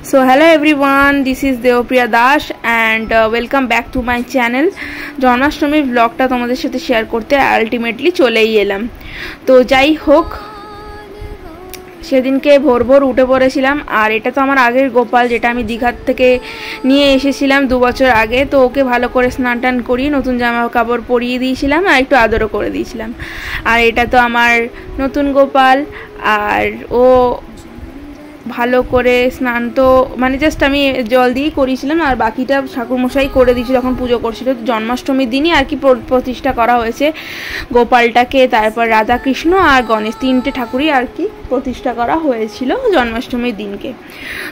So hello everyone, this is Deopriya Dash and welcome back to my channel. জন্মাষ্টমীর ব্লগটা তোমাদের সাথে share করতে আলটিমেটলি চলেই এলাম। তো যাই হোক, সেদিনকে ভোর ভোর উঠে পড়েছিলাম। আর এটা তো আমার আগের গোপাল, যেটা আমি দীঘার থেকে নিয়ে এসেছিলাম 2 বছর আগে। তো ওকে ভালো করে স্নান টান করিয়ে নতুন জামা কাপড় পরিয়ে দিয়েছিলাম আর একটু আদরও করে দিয়েছিলাম। আর এটা তো আমার নতুন গোপাল, আর ও ভালো করে স্নান তো মানে জাস্ট আমি জল দিয়েই করিয়েছিলাম, আর বাকিটা ঠাকুরমশাই করে দিয়েছিল যখন পুজো করছিল। জন্মাষ্টমীর দিনই আর কি প্রতিষ্ঠা করা হয়েছে গোপালটাকে, তারপর রাধা কৃষ্ণ আর গণেশ 3টে ঠাকুরই আর কি প্রতিষ্ঠা করা হয়েছিল জন্মাষ্টমীর দিনকে।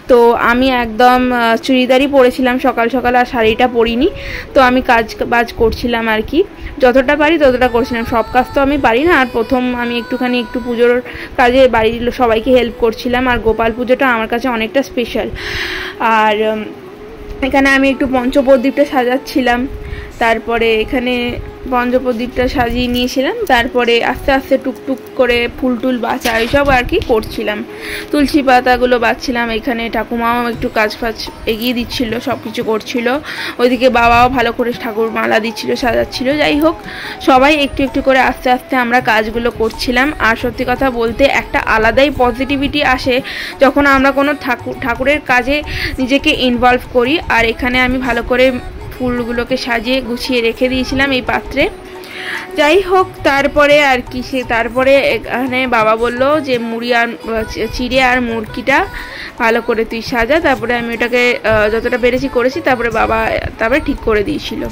তো আমি একদম চুড়িদারই পরেছিলাম সকাল সকাল, আর শাড়িটা পরিনি। তো আমি কাজ বাজ করছিলাম আর কি, যতটা পারি ততটা করছিলাম। সব কাজ তো আমি পারি না। আর প্রথম আমি একটু পুজোর কাজে বাড়ির সবাইকে হেল্প করছিলাম। আর গোপাল পুজোটা আমার কাছে অনেকটা স্পেশাল। আর এখানে আমি একটু পঞ্চপ্রদীপটা সাজাচ্ছিলাম, তারপরে এখানে পঞ্চপ্রদীপটা সাজিয়ে নিয়েছিলাম। তারপরে আস্তে আস্তে টুকটুক করে ফুল টুল বাছা এইসব আর কি করছিলাম, তুলসী পাতাগুলো বাছছিলাম। এখানে ঠাকুমাও একটু কাজ ফাজ এগিয়ে দিচ্ছিল, সব কিছু করছিল। ওইদিকে বাবাও ভালো করে ঠাকুর মালা দিচ্ছিল, সাজাচ্ছিল। যাই হোক, সবাই একটু একটু করে আস্তে আস্তে আমরা কাজগুলো করছিলাম। আর সত্যি কথা বলতে একটা আলাদাই পজিটিভিটি আসে যখন আমরা কোনো ঠাকুরের কাজে নিজেকে ইনভলভ করি। আর এখানে আমি ভালো করে ফুলগুলোকে সাজিয়ে গুছিয়ে রেখে দিয়েছিলাম এই পাত্রে। যাই হোক, তারপরে আর কি তারপরে এখানে বাবা বলল যে মুড়ি আর চিড়ে আর মুরগিটা ভালো করে তুই সাজা। তারপরে আমি ওটাকে যতটা পেরেছি করেছি, তারপরে বাবা ঠিক করে দিয়েছিল।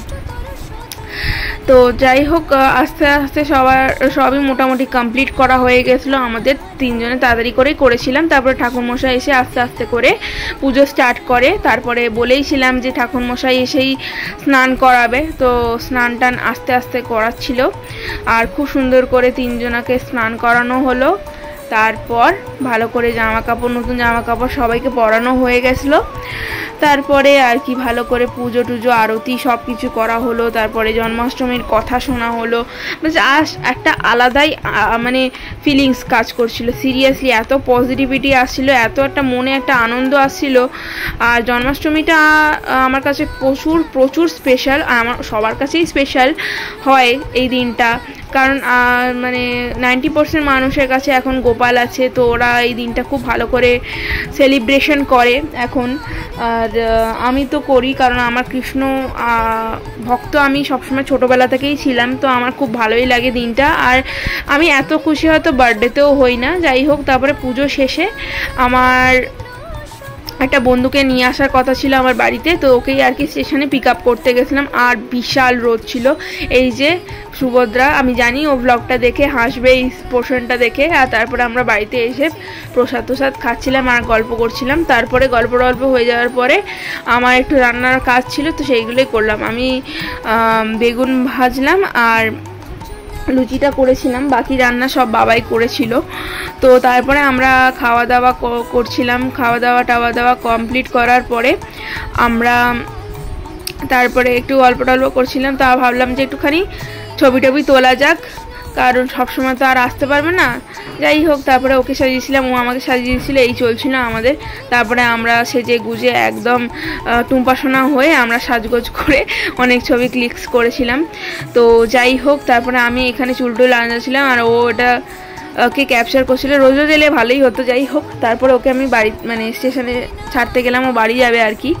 তো যাই হোক, আস্তে আস্তে সবই মোটামুটি কমপ্লিট করা হয়ে গেছিলো। আমাদের 3 জনে তাড়াতাড়ি করেই করেছিলাম। তারপরে ঠাকুরমশাই এসে আস্তে আস্তে করে পুজো স্টার্ট করে। তারপরে বলেইছিলাম যে ঠাকুরমশাই এসেই স্নান করাবে, তো স্নান টান আস্তে আস্তে করাচ্ছিল। আর খুব সুন্দর করে 3 জনাকে স্নান করানো হলো। তারপর ভালো করে নতুন জামা কাপড় সবাইকে পরানো হয়ে গেছিলো। তারপরে আর কি ভালো করে পুজো টুজো আরতি সব কিছু করা হলো। তারপরে জন্মাষ্টমীর কথা শোনা হলো। একটা আলাদাই মানে ফিলিংস কাজ করছিল। সিরিয়াসলি এত পজিটিভিটি আসছিল, এত একটা মনে একটা আনন্দ আসছিল। আর জন্মাষ্টমীটা আমার কাছে প্রচুর স্পেশাল। আমার সবার কাছেই স্পেশাল হয় এই দিনটা, কারণ মানে 90% মানুষের কাছে এখন গোপাল আছে। তো ওরা এই দিনটা খুব ভালো করে সেলিব্রেশন করে এখন। আর আমি তো করি, কারণ আমার কৃষ্ণ ভক্ত আমি সবসময় ছোটোবেলা থেকেই ছিলাম। তো আমার খুব ভালোই লাগে দিনটা। আর আমি এত খুশি হয়তো বার্থডেতেও হই না। যাই হোক, তারপরে পুজো শেষে আমার একটা বন্ধুকে নিয়ে আসার কথা ছিল আমার বাড়িতে। তো ওকেই আর কি স্টেশনে পিক আপ করতে গেছিলাম। আর বিশাল রোদ ছিল। এই যে সুভদ্রা, আমি জানি ও ব্লগটা দেখে হাসবে এই পোর্শনটা দেখে। আর তারপরে আমরা বাড়িতে এসে প্রসাদ খাচ্ছিলাম আর গল্প করছিলাম। তারপরে গল্প হয়ে যাওয়ার পরে আমার একটু রান্নার কাজ ছিল, তো সেইগুলোই করলাম। আমি বেগুন ভাজলাম আর লুচিটা করেছিলাম, বাকি রান্না সব বাবাই করেছিল। তো তারপরে আমরা খাওয়া দাওয়া করছিলাম। খাওয়া দাওয়া কমপ্লিট করার পরে আমরা তারপরে একটু গল্প করছিলাম। তা ভাবলাম যে একটুখানি ছবি টবি তোলা যাক, কারণ সবসময় তো আর আসতে পারবে না। যাই হোক, তারপরে ওকে সাজিয়েছিলাম, ও আমাকে সাজিয়ে দিয়েছিল। এই চলছিল আমাদের। তারপরে আমরা সেজে গুজে একদম টুম্পাসোনা হয়ে আমরা সাজগোজ করে অনেক ছবি ক্লিকস করেছিলাম। তো যাই হোক, তারপরে আমি এখানে চুলটুল আনাচ্ছিলাম আর ও ওটা ওকে ক্যাপচার করছিল। রোজও দিলে ভালোই হতো। যাই হোক, তারপরে ওকে আমি স্টেশনে ছাড়তে গেলাম, ও বাড়ি যাবে আর কি।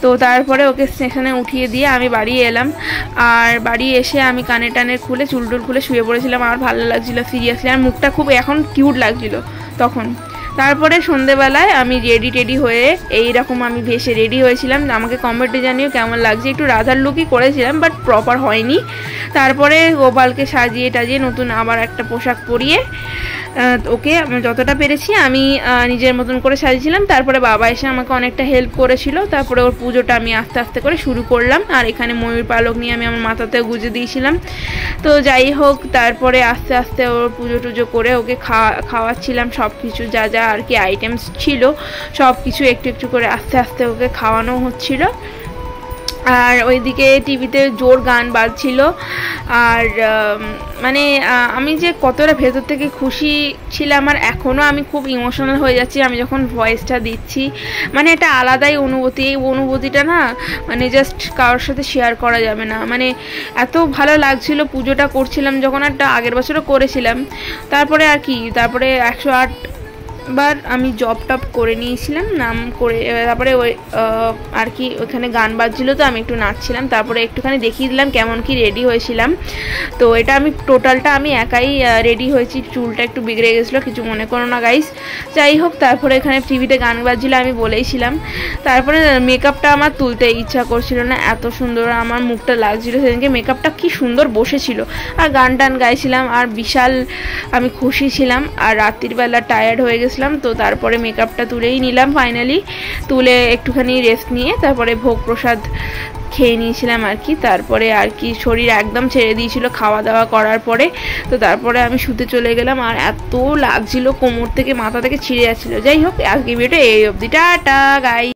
তো তারপরে ওকে স্টেশনে উঠিয়ে দিয়ে আমি বাড়ি এলাম। আর বাড়ি এসে আমি কানে খুলে চুলটুল খুলে শুয়ে পড়েছিলাম। আমার ভালো লাগছিলো সিরিয়াসলি। আর মুখটা খুব এখন কিউট লাগছিল তখন। তারপরে সন্ধেবেলায় আমি রেডি হয়ে এইরকম আমি ভেসে রেডি হয়েছিলাম। আমাকে কমেন্টে জানিও কেমন লাগছে। একটু রাধার লুকই করেছিলাম, বাট প্রপার হয়নি। তারপরে গোপালকে সাজিয়ে টাজিয়ে নতুন আবার একটা পোশাক পরিয়ে ওকে যতটা পেরেছি আমি নিজের মতন করে সাজিয়েছিলাম। তারপরে বাবা এসে আমাকে অনেকটা হেল্প করেছিল। তারপরে ওর পুজোটা আমি আস্তে আস্তে করে শুরু করলাম। আর এখানে ময়ূর পালক নিয়ে আমি আমার মাথাতেও গুজে দিয়েছিলাম। তো যাই হোক, তারপরে আস্তে আস্তে ওর পুজো টুজো করে ওকে খাওয়াচ্ছিলাম। সব কিছু যা আর কি আইটেমস ছিল সব কিছু একটু একটু করে আস্তে আস্তে ওকে খাওয়ানো হচ্ছিল। আর ওইদিকে টিভিতে জোর গান বাজছিল। আর মানে আমি যে কতটা ভেতর থেকে খুশি ছিলাম, আর এখনও আমি খুব ইমোশনাল হয়ে যাচ্ছি আমি যখন ভয়েসটা দিচ্ছি। মানে এটা আলাদাই অনুভূতি, এই অনুভূতিটা না মানে জাস্ট কারোর সাথে শেয়ার করা যাবে না। মানে এত ভালো লাগছিল পুজোটা করছিলাম যখন, একটা আগের বছরও করেছিলাম। তারপরে আর কি, তারপরে 108 বার আমি জব টপ করে নিয়েছিলাম, নাম করে তারপরে ওই আর কি ওখানে গান বাজছিলো তো আমি একটু নাচছিলাম। তারপরে একটুখানি দেখিয়ে দিলাম কেমন কি রেডি হয়েছিলাম। তো এটা আমি টোটালটা আমি একাই রেডি হয়েছি, চুলটা একটু বিগড়ে গেছিলো, কিছু মনে করো না গাইস। যাই হোক, তারপরে এখানে টিভিতে গান বাজছিলো আমি বলেইছিলাম। তারপরে মেকআপটা আমার তুলতে ইচ্ছা করছিল না, এত সুন্দর আমার মুখটা লাগছিলো সেদিনকে, মেকআপটা কি সুন্দর বসেছিল। আর গান টান গাইছিলাম আর বিশাল আমি খুশি ছিলাম। আর রাত্রির বেলা টায়ার্ড হয়ে গেছিলাম, তো তারপরে মেকআপটা তুলেই নিলাম ফাইনালি। তুলে একটুখানি রেস্ট নিয়ে তারপরে ভোগ প্রসাদ খেয়ে নিয়েছিলাম আর কি। তারপরে আর কি শরীর একদম ছেড়ে দিয়েছিল খাওয়া দাওয়া করার পরে। তো তারপরে আমি শুতে চলে গেলাম, আর এত লাগছিল কোমর থেকে মাথা থেকে ছিঁড়ে যাচ্ছিলো। যাই হোক, আজকে ভিডিওটা এই অবধি, টাটা গাইস।